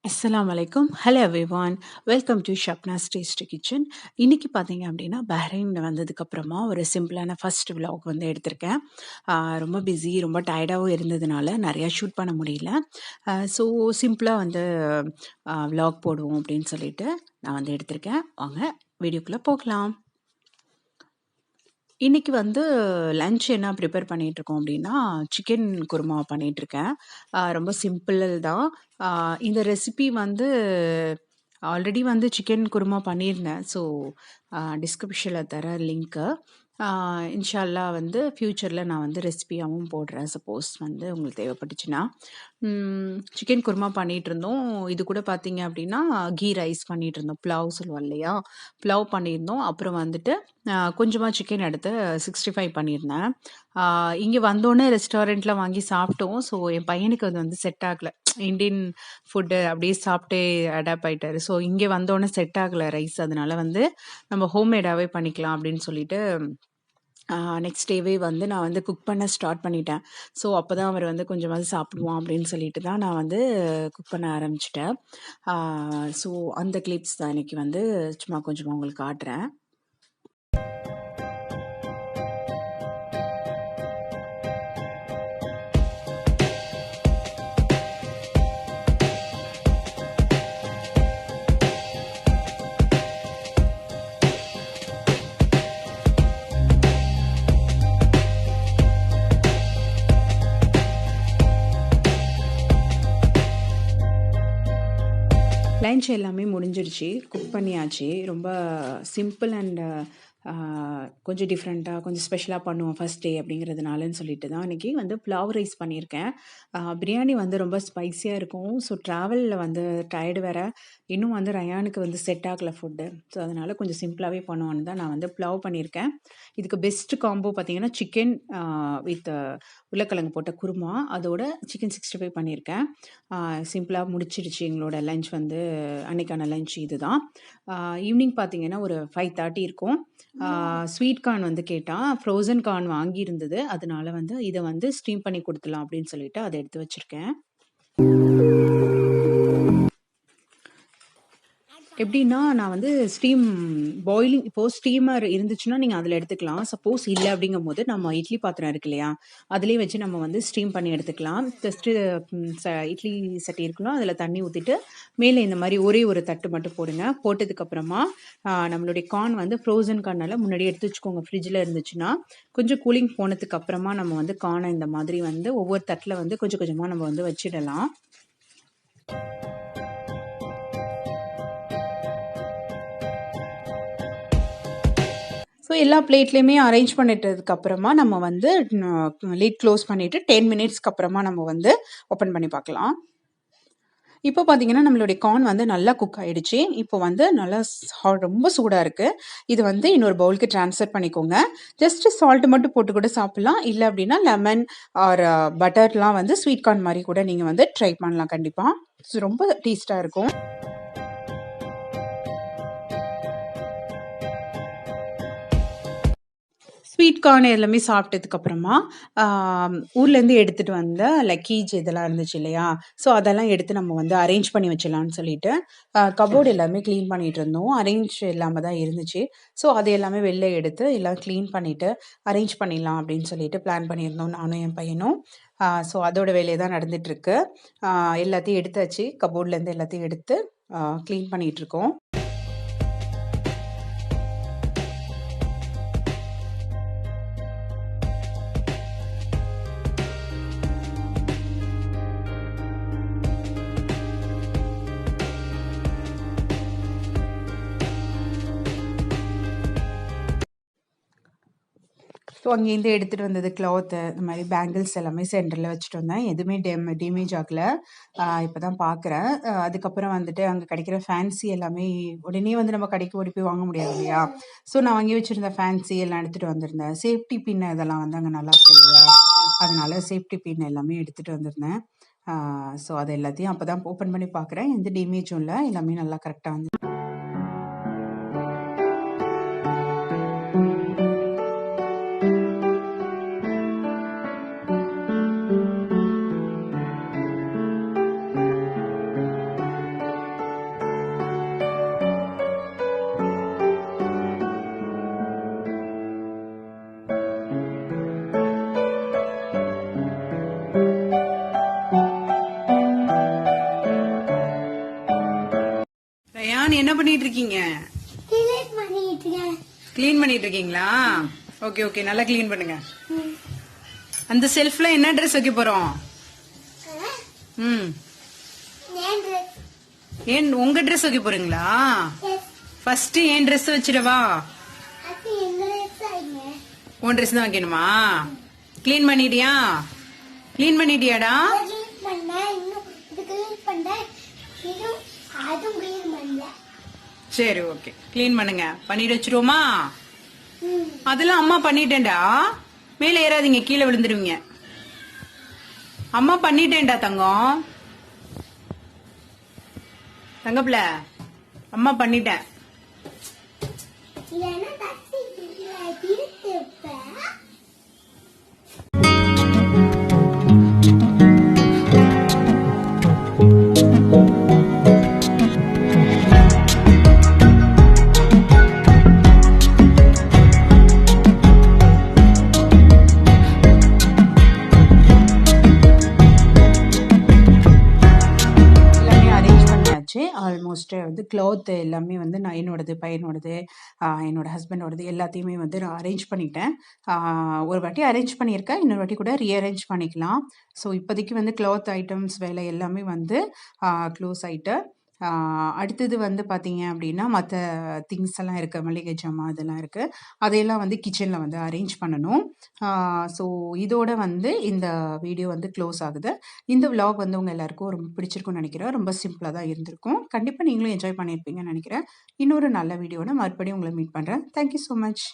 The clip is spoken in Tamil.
அஸ்ஸலாமு அலைக்கும். Hello everyone. Welcome to Shabnas tasty kitchen. இன்னைக்கு பார்த்தீங்க அப்படின்னா, பஹ்ரைன் வந்ததுக்கப்புறமா ஒரு சிம்பிளான ஃபர்ஸ்ட் விலாக் வந்து எடுத்திருக்கேன். ரொம்ப பிஸி, ரொம்ப டயர்டாகவும் இருந்ததுனால நிறையா ஷூட் பண்ண முடியல. ஸோ சிம்பிளாக வந்து விலாக் போடுவோம் அப்படின்னு சொல்லிட்டு நான் வந்து எடுத்திருக்கேன். வாங்க வீடியோக்குள்ளே போகலாம். இன்னைக்கு வந்து லஞ்ச் என்ன ப்ரிப்பேர் பண்ணிகிட்ருக்கோம் அப்படின்னா, சிக்கன் குருமா பண்ணிகிட்ருக்கேன். ரொம்ப சிம்பிள் தான். இந்த ரெசிபி வந்து ஆல்ரெடி வந்து சிக்கன் குருமா பண்ணியிருந்தேன். ஸோ டிஸ்கிரிப்ஷனில் தர லிங்க்கு. இன்ஷா அல்லாஹ் வந்து ஃப்யூச்சரில் நான் வந்து ரெசிபியாகவும் போடுறேன். சப்போஸ் வந்து உங்களுக்கு தேவைப்பட்டுச்சுன்னா. சிக்கன் குருமா பண்ணிகிட்ருந்தோம். இது கூட பார்த்தீங்க அப்படின்னா, கீ ரைஸ் பண்ணிகிட்ருந்தோம். புலாவ் சொல்லுவோம் இல்லையா? புலாவ் பண்ணியிருந்தோம். அப்புறம் வந்துட்டு கொஞ்சமாக சிக்கன் எடுத்து 65 பண்ணியிருந்தேன். இங்கே வந்தோடனே ரெஸ்டாரண்ட்டில் வாங்கி சாப்பிட்டோம். ஸோ என் பையனுக்கு அது வந்து செட் ஆகலை. இந்தியன் ஃபுட்டு அப்படியே சாப்பிட்டே அடாப்ட் ஆயிட்டாரு. ஸோ இங்கே வந்தோடனே செட் ஆகலை ரைஸ். அதனால வந்து நம்ம ஹோம்மேடாகவே பண்ணிக்கலாம் அப்படின்னு சொல்லிட்டு நெக்ஸ்ட் டேவே வந்து நான் வந்து குக் பண்ண ஸ்டார்ட் பண்ணிட்டேன். ஸோ அப்போ தான் அவர் வந்து கொஞ்சமாவது சாப்பிடுவான் அப்படின்னு சொல்லிட்டு தான் நான் வந்து குக் பண்ண ஆரம்பிச்சிட்டேன். ஸோ அந்த கிளிப்ஸ் தான் இன்னைக்கு வந்து சும்மா கொஞ்சமாக உங்களுக்கு காட்டுறேன். லன்ச் எல்லாமே முடிஞ்சிடுச்சு. குக் பண்ணியாச்சு. ரொம்ப சிம்பிள் அண்ட் கொஞ்சம் டிஃப்ரெண்ட்டாக, கொஞ்சம் ஸ்பெஷலாக பண்ணுவோம் ஃபர்ஸ்ட் டே அப்படிங்கிறதுனாலன்னு சொல்லிட்டு தான் இன்றைக்கி வந்து புலாவ் ரைஸ் பண்ணியிருக்கேன். பிரியாணி வந்து ரொம்ப ஸ்பைஸியாக இருக்கும். ஸோ ட்ராவலில் வந்து டயர்டு வேறு. இன்னும் வந்து ரயானுக்கு வந்து செட் ஆகலை ஃபுட்டு. ஸோ அதனால் கொஞ்சம் சிம்பிளாகவே பண்ணுவோன்னு தான் நான் வந்து புலாவ் பண்ணியிருக்கேன். இதுக்கு பெஸ்ட்டு காம்போ பார்த்தீங்கன்னா சிக்கன் வித் உருளைக்கிழங்கு போட்ட குருமா, அதோட சிக்கன் 65 பண்ணியிருக்கேன். சிம்பிளாக முடிச்சிடுச்சு எங்களோட லன்ச் வந்து. அன்னைக்கான லன்ச் இது தான். ஈவினிங் பார்த்தீங்கன்னா ஒரு 5:30 இருக்கும். ஸ்வீட் கார்ன் வந்து கேட்டான். ஃப்ரோசன் கார்ன் வாங்கியிருந்தது. அதனால வந்து இதை வந்து ஸ்டீம் பண்ணி கொடுத்துலாம் அப்படின்னு சொல்லிட்டு அதை எடுத்து வச்சுருக்கேன். எப்படின்னா நான் வந்து பாயிலிங் இப்போது ஸ்டீமர் இருந்துச்சுன்னா நீங்கள் அதில் எடுத்துக்கலாம். சப்போஸ் இல்லை அப்படிங்கும்போது நம்ம இட்லி பாத்திரம் இருக்கு இல்லையா, அதிலே வச்சு நம்ம வந்து ஸ்டீம் பண்ணி எடுத்துக்கலாம். ஜஸ்ட்டு இட்லி சட்டி இருக்கலாம், அதில் தண்ணி ஊற்றிட்டு மேலே இந்த மாதிரி ஒரே ஒரு தட்டு மட்டும் போடுங்க. போட்டதுக்கப்புறமா நம்மளுடைய கார்ன் வந்து ஃப்ரோசன் கார்னால் முன்னாடி எடுத்து வச்சுக்கோங்க. ஃப்ரிட்ஜில் இருந்துச்சுன்னா கொஞ்சம் கூலிங் போனதுக்கப்புறமா நம்ம வந்து கார்னை இந்த மாதிரி வந்து ஒவ்வொரு தட்டில் வந்து கொஞ்சம் கொஞ்சமாக நம்ம வந்து வச்சிடலாம். ஸோ எல்லா பிளேட்லேயுமே அரேஞ்ச் பண்ணிட்டதுக்கப்புறமா நம்ம வந்து லிட் க்ளோஸ் பண்ணிவிட்டு 10 மினிட்ஸ்க்கு அப்புறமா நம்ம வந்து ஓப்பன் பண்ணி பார்க்கலாம். இப்போ பார்த்தீங்கன்னா நம்மளுடைய கார்ன் வந்து நல்லா குக் ஆகிடுச்சு. இப்போ வந்து நல்லா ரொம்ப சூடாக இருக்குது. இது வந்து இன்னொரு பவுலுக்கு ட்ரான்ஸ்ஃபர் பண்ணிக்கோங்க. ஜஸ்ட்டு சால்ட்டு மட்டும் போட்டு கூட சாப்பிட்லாம். இல்லை அப்படின்னா லெமன் ஆர் பட்டர்லாம் வந்து ஸ்வீட் கார்ன் மாதிரி கூட நீங்கள் வந்து ட்ரை பண்ணலாம் கண்டிப்பாக. ஸோ ரொம்ப டேஸ்ட்டாக இருக்கும். ஸ்வீட் கார்ன் எல்லாமே சாப்பிட்டதுக்கப்புறமா ஊர்லேருந்து எடுத்துகிட்டு வந்த லக்கீஜ் இதெல்லாம் இருந்துச்சு இல்லையா, ஸோ அதெல்லாம் எடுத்து நம்ம வந்து அரேஞ்ச் பண்ணி வச்சிடலான்னு சொல்லிட்டு கபோர்டு எல்லாமே க்ளீன் பண்ணிகிட்டு இருந்தோம். அரேஞ்ச் இல்லாமல் தான் இருந்துச்சு. ஸோ அது எல்லாமே வெளில எடுத்து எல்லாம் க்ளீன் பண்ணிவிட்டு அரேஞ்ச் பண்ணிடலாம் அப்படின்னு சொல்லிட்டு பிளான் பண்ணியிருந்தோம் நானும் என் பையனும். ஸோ அதோட வேலையை தான் நடந்துகிட்ருக்கு. எல்லாத்தையும் எடுத்தாச்சு. கபோர்ட்லேருந்து எல்லாத்தையும் எடுத்து க்ளீன் பண்ணிகிட்ருக்கோம். ஸோ அங்கேருந்து எடுத்துகிட்டு வந்தது கிளாத்து, இந்த மாதிரி பேங்கிள்ஸ் எல்லாமே சென்டரில் வச்சுட்டு வந்தேன். எதுவுமே டேமேஜ் ஆகலை. இப்போ தான் பார்க்குறேன். அதுக்கப்புறம் வந்துட்டு அங்கே கிடைக்கிற ஃபேன்சி எல்லாமே உடனே வந்து நம்ம கடைக்கு ஓடி போய் வாங்க முடியாது இல்லையா, ஸோ நான் வாங்கி வச்சுருந்த ஃபேன்சி எல்லாம் எடுத்துகிட்டு வந்திருந்தேன். சேஃப்டி பின் இதெல்லாம் வந்து அங்கே நல்லா இருக்கும் இல்லையா, அதனால சேஃப்டி பின் எல்லாமே எடுத்துகிட்டு வந்திருந்தேன். ஸோ அது எல்லாத்தையும் அப்போ தான் ஓப்பன் பண்ணி பார்க்குறேன். எந்த டேமேஜும் இல்லை, எல்லாமே நல்லா கரெக்டாக வந்து. பண்ணிட்டு இருக்கீங்க? கிளீன் பண்ணிட்டு இருக்கீங்களா? ஓகே ஓகே, நல்லா கிளீன் பண்ணுங்க. அந்த செல்ஃப்ல என்ன ட்ரெஸ் வைக்க போறோம்? ஏன் உங்க ட்ரெஸ் வைக்க போறீங்களா? ஃபர்ஸ்ட் ஏன் ட்ரெஸ் வச்சிடவா? உன் ட்ரெஸ் தான் வைக்கணுமா? கிளீன் பண்ணிட்டியா? கிளீன் பண்ணிட்டியாடா? சரி ஓகே, கிளீன் பண்ணுங்க. பண்ணிட்டு வச்சிருவோமா? அதெல்லாம் அம்மா பண்ணிட்டேன்டா. மேல ஏறாதீங்க, கீழே விழுந்துருவீங்க. அம்மா பண்ணிட்டேன்டா தங்கம். தங்கப்பில அம்மா பண்ணிட்டேன். ஆல்மோஸ்ட் வந்து கிளாத் எல்லாமே வந்து நான் என்னோடது, பையனோடது, என்னோட ஹஸ்பண்டோடது எல்லாத்தையுமே வந்து நான் அரேஞ்ச் பண்ணிட்டேன். ஒரு வாட்டி அரேஞ்ச் பண்ணியிருக்கேன், இன்னொரு வாட்டி கூட ரீஅரேஞ்ச் பண்ணிக்கலாம். ஸோ இப்போதைக்கு வந்து கிளாத் ஐட்டம்ஸ் வேலை எல்லாமே வந்து க்ளோஸ் ஆயிட்டு, அடுத்தது வந்து பார்த்தீங்க அப்படின்னா மற்ற திங்ஸ் எல்லாம் இருக்குது, மளிகை ஜாமான் இதெல்லாம் இருக்குது, அதையெல்லாம் வந்து கிச்சனில் வந்து அரேஞ்ச் பண்ணணும். ஸோ இதோட வந்து இந்த வீடியோ வந்து க்ளோஸ் ஆகுது. இந்த விலாக் வந்து உங்கள் எல்லாருக்கும் ரொம்ப பிடிச்சிருக்கும்னு நினைக்கிறேன். ரொம்ப சிம்பிளாக தான் இருந்திருக்கும். கண்டிப்பாக நீங்களும் என்ஜாய் பண்ணியிருப்பீங்கன்னு நினைக்கிறேன். இன்னொரு நல்ல வீடியோட மறுபடியும் உங்களை மீட் பண்ணுறேன். Thank you so much.